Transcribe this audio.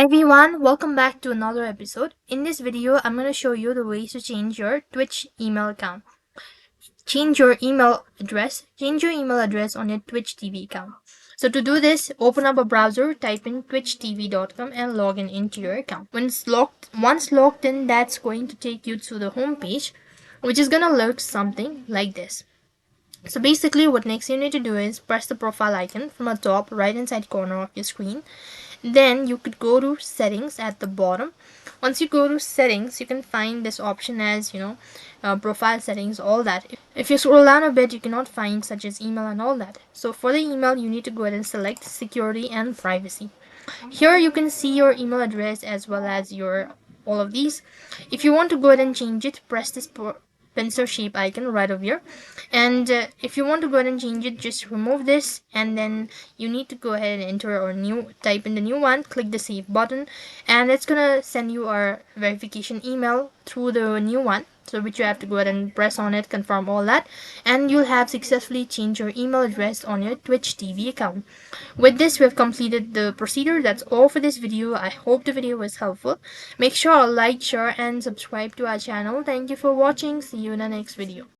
Everyone, welcome back to another episode. In this video, I'm going to show you the ways to change your Twitch email account. Change your email address on your Twitch TV account. So to do this, open up a browser, type in twitchtv.com and log into your account. Once logged in, that's going to take you to the home page, which is going to look something like this. So basically what next you need to do is press the profile icon from the top right hand side corner of your screen. Then you could go to settings at the bottom. Once you go to settings, you can find this option as profile settings, all that. If you scroll down a bit, you cannot find such as email and all that. So for the email, you need to go ahead and select security and privacy. Here you can see your email address as well as your all of these. If you want to go ahead and change it, press this pencil shape icon right over here, and if you want to go ahead and change it, just remove this, and then you need to go ahead and enter or type in the new one, click the save button, and it's gonna send you our verification email through the new one, so which you have to go ahead and press on it, confirm all that, and you'll have successfully changed your email address on your Twitch TV account. With this, we have completed the procedure. That's all for this video. I hope the video was helpful. Make sure to like, share and subscribe to our channel. Thank you for watching. See you in the next video.